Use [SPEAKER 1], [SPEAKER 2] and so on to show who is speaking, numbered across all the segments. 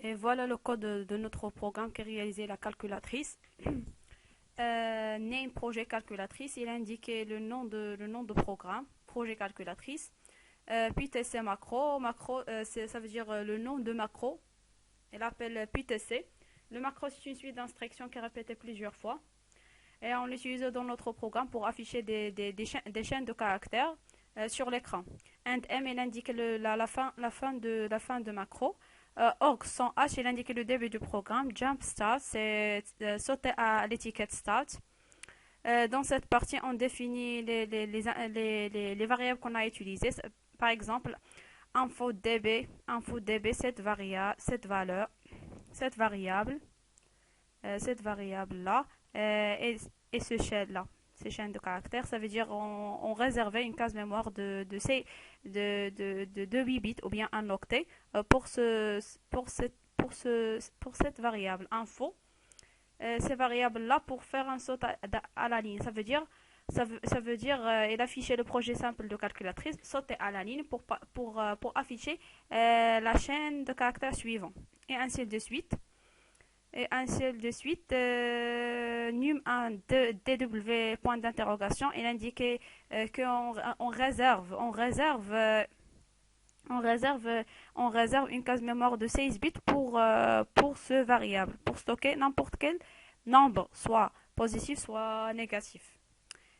[SPEAKER 1] Et voilà le code de notre programme qui réalisait la calculatrice. Name projet calculatrice, il a indiqué le nom de programme, projet calculatrice. Puis TC macro, ça veut dire le nom de macro. Elle appelle PTC. Le macro c'est une suite d'instructions qui est répétée plusieurs fois. Et on l'utilise dans notre programme pour afficher des chaînes de caractères sur l'écran. And M, il indique la fin de macro. Org sans H, il indique le début du programme. Jump start, c'est sauter à l'étiquette start. Dans cette partie, on définit les variables qu'on a utilisées. Par exemple, info_db, cette variable-là, et ce shell-là, ces chaînes de caractères, ça veut dire on réservait une case mémoire de 8 bits ou bien un octet pour cette variable info. Ces variables-là pour faire un saut à la ligne. Ça veut dire il affichait le projet simple de calculatrice, sauter à la ligne pour afficher la chaîne de caractères suivants. Et ainsi de suite. Num1 dw point d'interrogation, il indiquait qu'on réserve une case mémoire de 16 bits pour ce variable, pour stocker n'importe quel nombre, soit positif, soit négatif.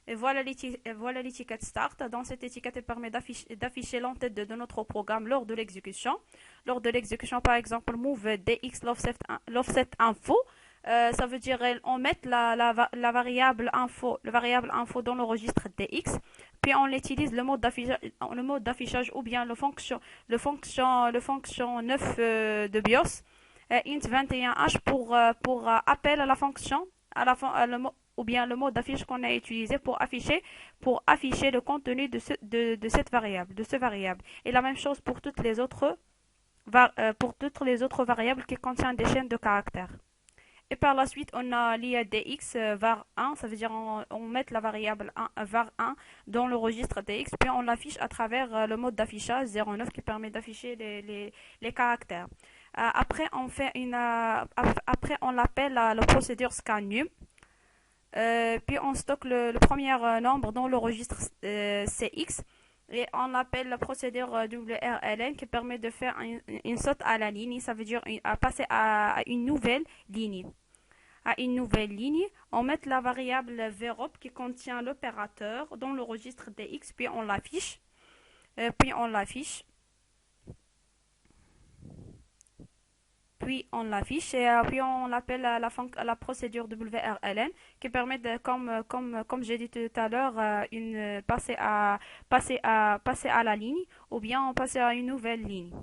[SPEAKER 1] Et voilà l'étiquette start. Dans cette étiquette, elle permet d'afficher l'entête de notre programme lors de l'exécution. Lors de l'exécution, par exemple, move dx l'offset info. Ça veut dire on met la variable info dans le registre dx, puis on utilise le mode d'affichage ou bien le fonction 9 de BIOS int 21h pour appel à la fonction ou bien le mode d'affiche qu'on a utilisé pour afficher le contenu de cette variable, de ce variable. Et la même chose pour toutes les autres variables qui contiennent des chaînes de caractères. Et par la suite, on a l'IADX var1, ça veut dire on met la variable var1 dans le registre DX, puis on l'affiche à travers le mode d'affichage 09 qui permet d'afficher les caractères. Après, on l'appelle la procédure scanNum. Puis on stocke le premier nombre dans le registre CX et on appelle la procédure WRLN qui permet de faire une saute à la ligne, ça veut dire passer à une nouvelle ligne. On met la variable VROP qui contient l'opérateur dans le registre DX, puis on l'affiche. Puis on l'appelle la procédure WRLN qui permet de, comme j'ai dit tout à l'heure, passer à la ligne ou bien passer à une nouvelle ligne.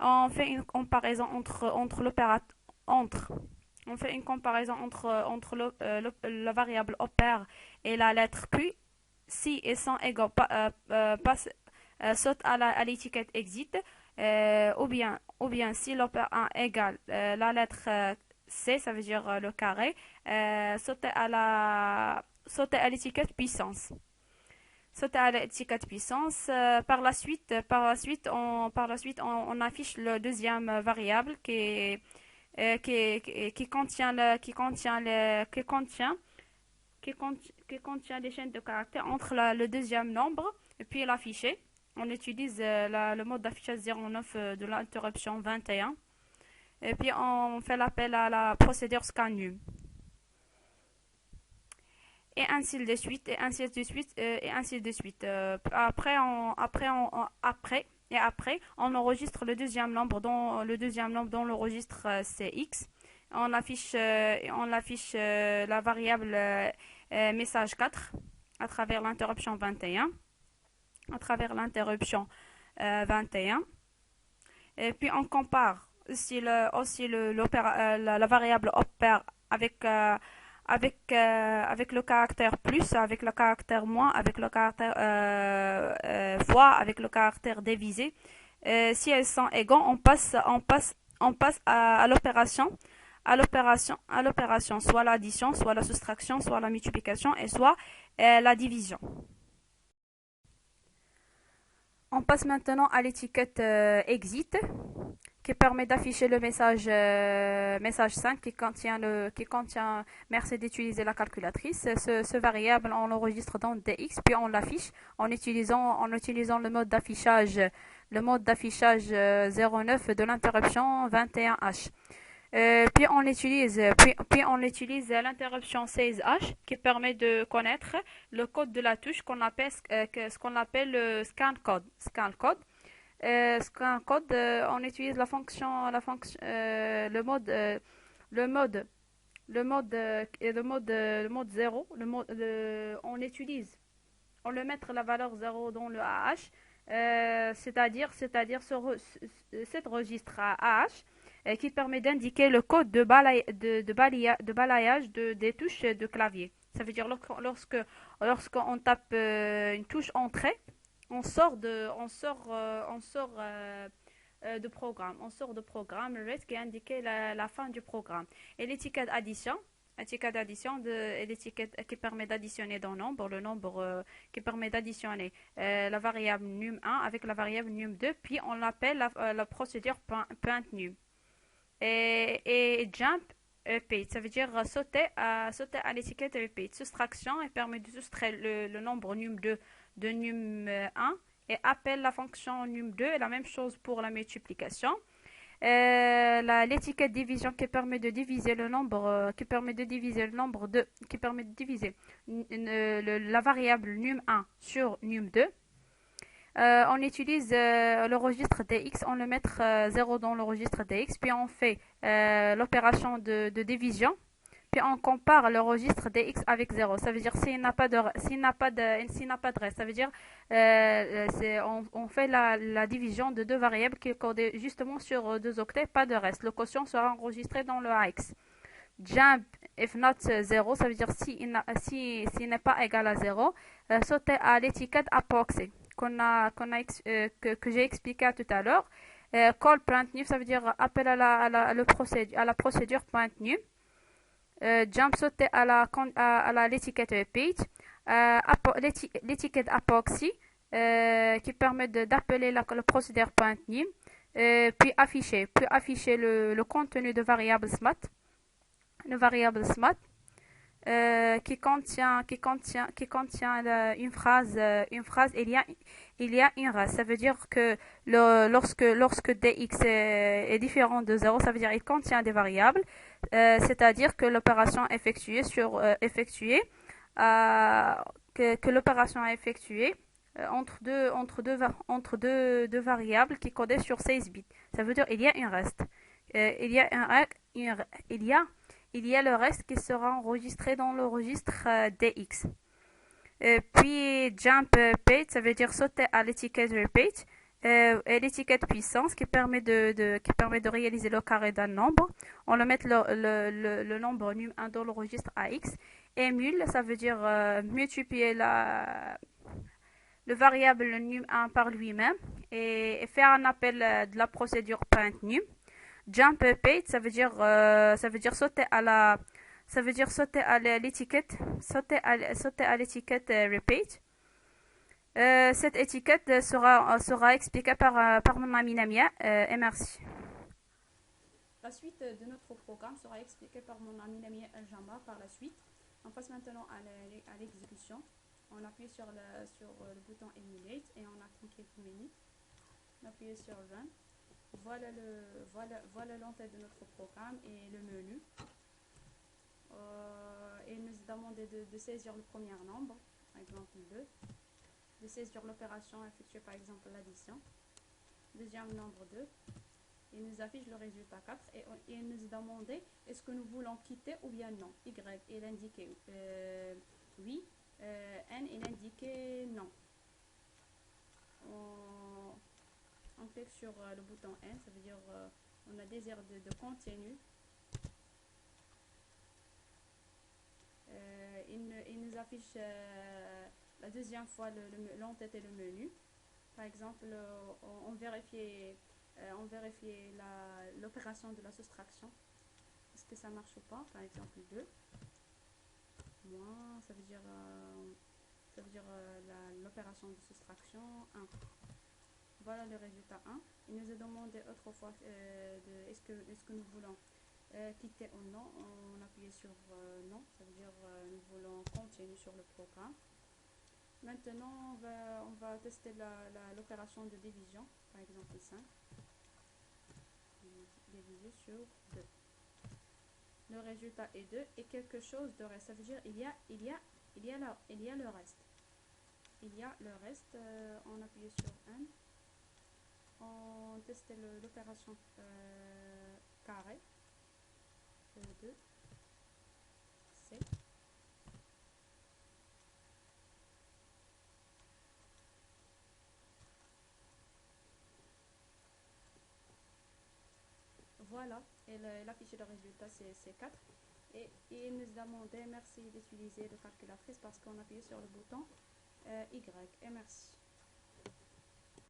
[SPEAKER 1] On fait une comparaison entre la variable opère et la lettre Q. Si et sans égaux saute à l'étiquette exit. Ou bien si l'opère 1 égale la lettre C, ça veut dire le carré, sauter à l'étiquette puissance. Par la suite, on affiche le deuxième variable qui contient les chaînes de caractères entre le deuxième nombre et puis l'afficher. On utilise le mode d'affichage 09 de l'interruption 21. Et puis on fait l'appel à la procédure scanNum. Et ainsi de suite. Après, on enregistre le deuxième nombre dans le registre CX. On affiche la variable message 4 à travers l'interruption 21. Et puis on compare si la variable opère avec le caractère plus, avec le caractère moins, avec le caractère fois, avec le caractère divisé. Si elles sont égaux, on passe à l'opération, soit l'addition, soit la soustraction, soit la multiplication et soit la division. On passe maintenant à l'étiquette exit. qui permet d'afficher le message 5 qui contient merci d'utiliser la calculatrice. Ce variable, on l'enregistre dans DX, puis on l'affiche en utilisant le mode d'affichage 09 de l'interruption 21H. Puis on utilise l'interruption 16H qui permet de connaître le code de la touche ce qu'on appelle le scan code. Scan code, on utilise le mode, le mode 0. On le met la valeur 0 dans le AH, c'est-à-dire cet registre AH qui permet d'indiquer le code de balayage des touches de clavier. Ça veut dire lorsqu'on tape une touche entrée, on sort de programme, le reste qui indique la fin du programme. Et l'étiquette addition, est l'étiquette qui permet d'additionner dans le nombre qui permet d'additionner la variable num1 avec la variable num2, puis on l'appelle la procédure point_num. Et jump repeat, ça veut dire sauter à l'étiquette repeat. Soustraction, elle permet de soustraire le nombre num2 de num1 et appelle la fonction num2, et la même chose pour la multiplication. L'étiquette division qui permet de diviser la variable num1 sur num2. On utilise le registre DX, on le met 0 dans le registre DX, puis on fait l'opération de division, puis on compare le registre DX avec 0. Ça veut dire s'il n'a pas de reste, ça veut dire on fait la division de deux variables qui est codée justement sur 2 octets, pas de reste. Le quotient sera enregistré dans le AX. Jump if not 0, ça veut dire s'il n'est pas égal à 0, sauter à l'étiquette approximée que j'ai expliqué tout à l'heure. Call point_num, ça veut dire appel à la procédure point_num. Jump, sauter à l'étiquette repeat. L'étiquette approxy qui permet d'appeler le procédure point_num. Puis afficher le contenu de variable smat. Le variable smat qui contient une phrase, il y a une reste. Ça veut dire que lorsque dx est différent de 0, ça veut dire qu'il contient des variables, c'est-à-dire que l'opération que l'opération a effectuée entre deux variables qui codaient sur 16 bits. Ça veut dire qu'il y a une reste. Il y a le reste qui sera enregistré dans le registre DX. Puis jump repeat, ça veut dire sauter à l'étiquette repeat, et l'étiquette puissance qui permet de réaliser le carré d'un nombre. On le met le nombre num1 dans le registre AX. Et mul, ça veut dire multiplier le variable num1 par lui-même et faire un appel de la procédure point_num. Jump repeat, ça veut dire sauter à l'étiquette repeat. Cette étiquette sera expliquée par mon ami Namia, et merci. La suite de notre programme sera expliquée par mon ami Namia El-Jamba par la suite. On passe maintenant à l'exécution. On appuie sur le bouton Emulate et on attend quelques minutes. On appuie sur Run. Voilà l'entête de notre programme et le menu. Et il nous demande de saisir le premier nombre, par exemple 2, de saisir l'opération effectuée par exemple l'addition, deuxième nombre 2, il nous affiche le résultat 4 et il nous demande est-ce que nous voulons quitter ou bien non. Y, il indique oui, N, il indique non. On clique sur le bouton N, ça veut dire on a désir de continue. Il nous affiche la deuxième fois l'entête et le menu. Par exemple, on vérifie l'opération de la soustraction. Est-ce que ça marche ou pas? Par exemple 2. Moins, ça veut dire l'opération de soustraction 1. Voilà le résultat 1. Il nous a demandé autrefois est-ce que nous voulons quitter ou non. On appuyait sur non, ça veut dire nous voulons continuer sur le programme. Maintenant, on va tester l'opération de division, par exemple 5, divisé sur 2. Le résultat est 2 et quelque chose de reste. Ça veut dire il y a le reste. Il y a le reste. On appuie sur 1. On teste l'opération carré. 2, C. Voilà, et l'affiché de résultat c'est 4. Et il nous a demandé merci d'utiliser le calculatrice parce qu'on appuie sur le bouton Y. Et merci.